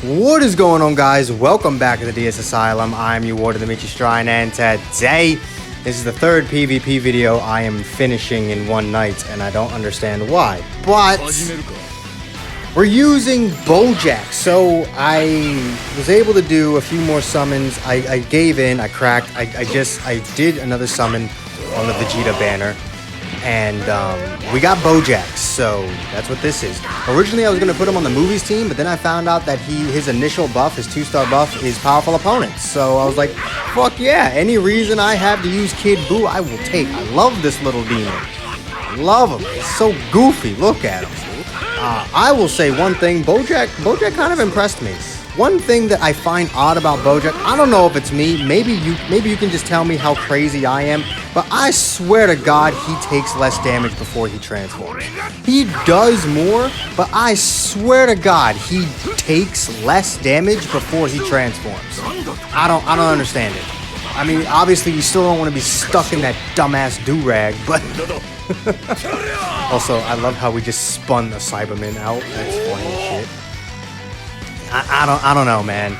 What is going on, guys? Welcome back to the DS Asylum. I'm your Warden, Dimitri Strine, and today, this is the third PvP video I am finishing in one night, and I don't understand why. But we're using Boujack, so I was able to do a few more summons. I gave in, I cracked. I did another summon on the Vegeta banner. And we got Boujack, so that's what this is. Originally, I was going to put him on the movies team, but then I found out that his initial buff, his 2-star buff, is powerful opponents. So I was like, fuck yeah, any reason I have to use Kid Buu, I will take. I love this little demon. Love him. He's so goofy. Look at him. I will say one thing, Boujack kind of impressed me. One thing that I find odd about Boujack, I don't know if it's me, maybe you can just tell me how crazy I am, but I swear to God he takes less damage before he transforms. He does more, but I swear to God he takes less damage before he transforms. I don't understand it. I mean, obviously you still don't want to be stuck in that dumbass do-rag, but also I love how we just spun the Cyberman out. That's funny as shit. I don't know, man.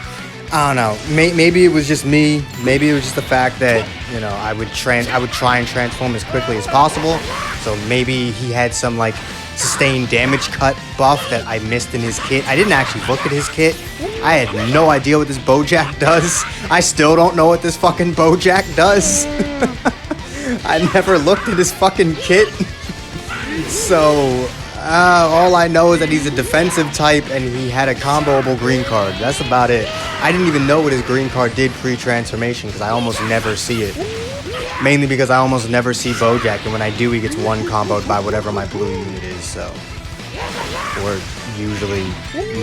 I don't know. Maybe it was just me. Maybe it was just the fact that, you know, I would try and transform as quickly as possible. So maybe he had some like sustained damage cut buff that I missed in his kit. I didn't actually look at his kit. I had no idea what this Boujack does. I still don't know what this fucking Boujack does. I never looked at his fucking kit. So all I know is that he's a defensive type and he had a comboable green card. That's about it. I didn't even know what his green card did pre-transformation because I almost never see it. Mainly because I almost never see Boujack, and when I do, he gets one comboed by whatever my blue unit is, so. Or usually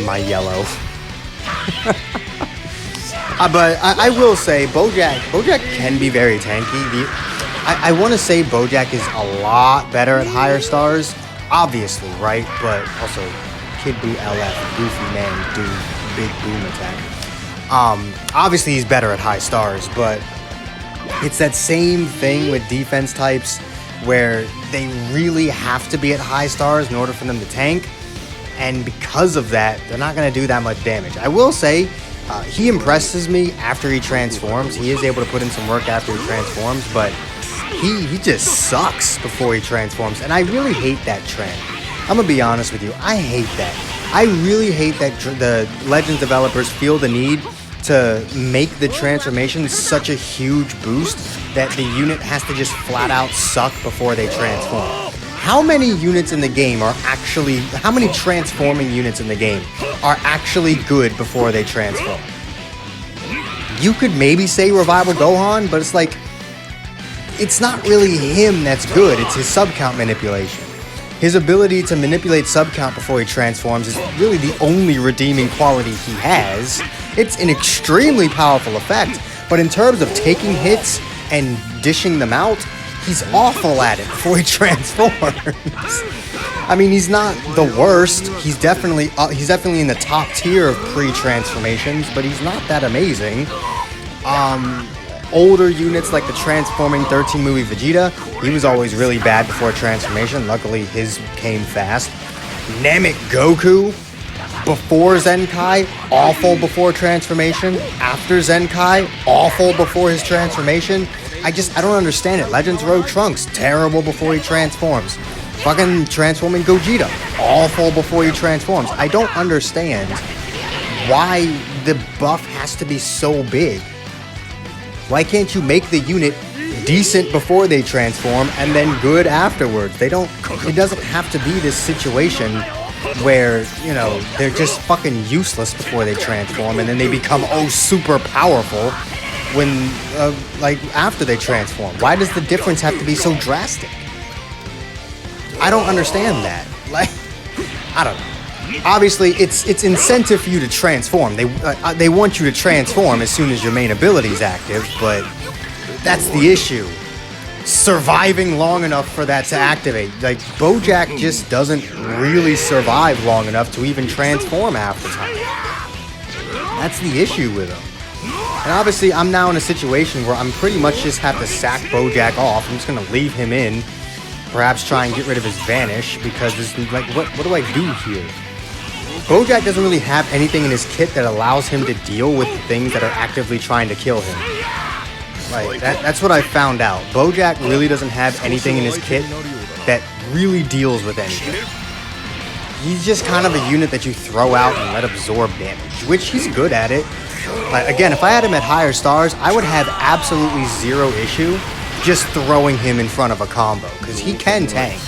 my yellow. But I will say, Boujack can be very tanky. I want to say Boujack is a lot better at higher stars. Obviously, right? But also, Kid Buu LF, Goofy Man, Dude, Big Boom Attack. Obviously, he's better at high stars, but it's that same thing with defense types where they really have to be at high stars in order for them to tank. And because of that, they're not going to do that much damage. I will say, he impresses me after he transforms. He is able to put in some work after he transforms, but he just sucks before he transforms, and I really hate that trend. I'm gonna be honest with you, I hate that. I really hate that the Legends developers feel the need to make the transformation such a huge boost that the unit has to just flat out suck before they transform. How many units in the game how many transforming units in the game are actually good before they transform? You could maybe say Revival Gohan, but it's like, it's not really him that's good, it's his sub-count manipulation. His ability to manipulate sub-count before he transforms is really the only redeeming quality he has. It's an extremely powerful effect, but in terms of taking hits and dishing them out, he's awful at it before he transforms. I mean, he's not the worst. He's definitely in the top tier of pre-transformations, but he's not that amazing. Older units like the transforming 13 movie Vegeta, he was always really bad before transformation. Luckily, his came fast. Namek Goku, before Zenkai, awful before transformation. After Zenkai, awful before his transformation. I don't understand it. Legends Road Trunks, terrible before he transforms. Fucking transforming Gogeta, awful before he transforms. I don't understand why the buff has to be so big. Why can't you make the unit decent before they transform and then good afterwards? It doesn't have to be this situation where, you know, they're just fucking useless before they transform and then they become super powerful when, like, after they transform. Why does the difference have to be so drastic? I don't understand that. Like, I don't know. Obviously, it's incentive for you to transform. They want you to transform as soon as your main ability is active, but that's the issue. Surviving long enough for that to activate. Like, Boujack just doesn't really survive long enough to even transform half the time. That's the issue with him. And obviously, I'm now in a situation where I'm pretty much just have to sack Boujack off. I'm just going to leave him in. Perhaps try and get rid of his Vanish, because this, like, what do I do here? Bojack doesn't really have anything in his kit that allows him to deal with things that are actively trying to kill him. Like, that's what I found out. Bojack really doesn't have anything in his kit that really deals with anything. He's just kind of a unit that you throw out and let absorb damage, which he's good at it. Like, again, if I had him at higher stars, I would have absolutely zero issue just throwing him in front of a combo, because he can tank.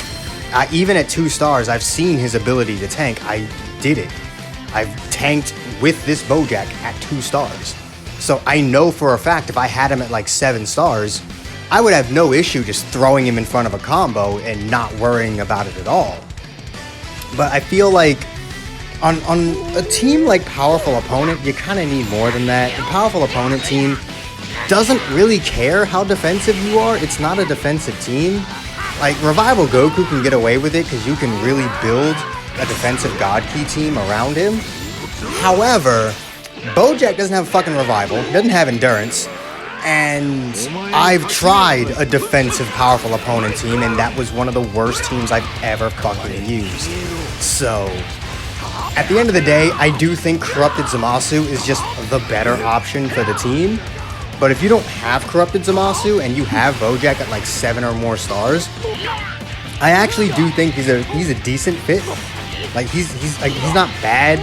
Even at 2 stars, I've seen his ability to tank. I did it. I've tanked with this Bojack at 2 stars. So I know for a fact if I had him at like 7 stars, I would have no issue just throwing him in front of a combo and not worrying about it at all. But I feel like on a team like Powerful Opponent, you kind of need more than that. The Powerful Opponent team doesn't really care how defensive you are. It's not a defensive team. Like, Revival Goku can get away with it because you can really build a defensive God Key team around him. However, Bojack doesn't have fucking Revival, doesn't have Endurance, and I've tried a defensive Powerful Opponent team, and that was one of the worst teams I've ever fucking used. So, at the end of the day, I do think Corrupted Zamasu is just the better option for the team. But if you don't have Corrupted Zamasu and you have Bojack at like 7 or more stars, I actually do think he's a decent fit. Like, he's not bad.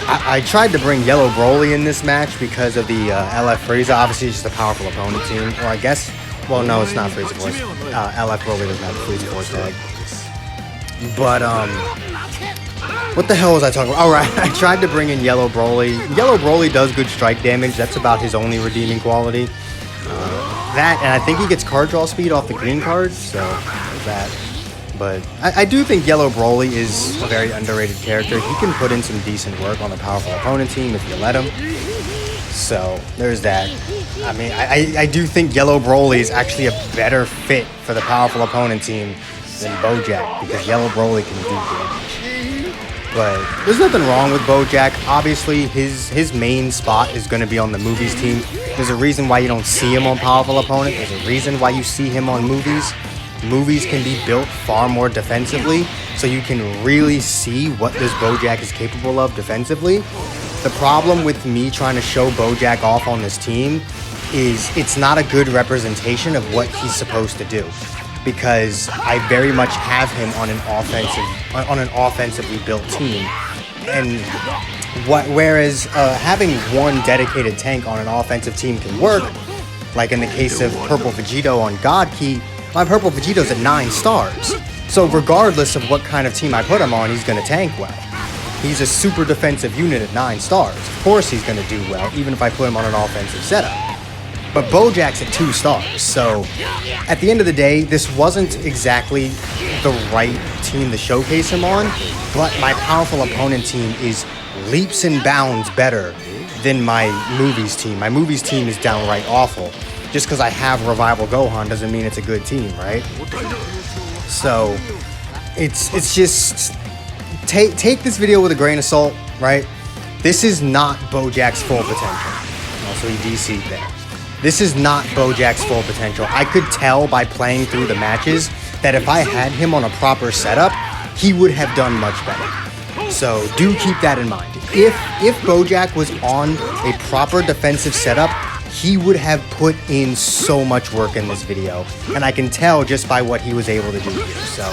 I tried to bring Yellow Broly in this match because of the LF Frieza. Obviously, it's just a Powerful Opponent team. Or I guess, well, no, it's not Frieza Force. LF Broly doesn't have the Frieza Force tag. But, what the hell was I talking about? Alright, I tried to bring in Yellow Broly. Yellow Broly does good strike damage. That's about his only redeeming quality. That, and I think he gets card draw speed off the green card, so that. But I do think Yellow Broly is a very underrated character. He can put in some decent work on the Powerful Opponent team if you let him. So, there's that. I mean, I do think Yellow Broly is actually a better fit for the Powerful Opponent team than Bojack, because Yellow Broly can do damage. But there's nothing wrong with Bojack. Obviously, his main spot is going to be on the Movies team. There's a reason why you don't see him on Powerful Opponent. There's a reason why you see him on Movies. Movies can be built far more defensively, so you can really see what this Bojack is capable of defensively. The problem with me trying to show Bojack off on this team is it's not a good representation of what he's supposed to do, because I very much have him on an offensively built team, and whereas having one dedicated tank on an offensive team can work, like in the case of Purple Vegito on God Key, my Purple Vegito's at 9 stars, so regardless of what kind of team I put him on, he's going to tank well. He's a super defensive unit at 9 stars. Of course he's going to do well, even if I put him on an offensive setup. But Bojack's at 2 stars, so at the end of the day, this wasn't exactly the right team to showcase him on, but my Powerful Opponent team is leaps and bounds better than my Movies team. My Movies team is downright awful. Just because I have Revival Gohan doesn't mean it's a good team, right? So, it's just, take this video with a grain of salt, right? This is not Bojack's full potential. Also, he DC'd there. This is not Bojack's full potential. I could tell by playing through the matches that if I had him on a proper setup, he would have done much better. So do keep that in mind. If Bojack was on a proper defensive setup, he would have put in so much work in this video. And I can tell just by what he was able to do here. So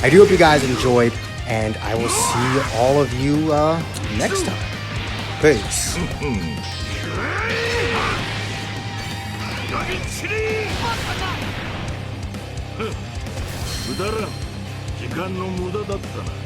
I do hope you guys enjoyed, and I will see all of you next time. Peace. くだらん時間の無駄だったな。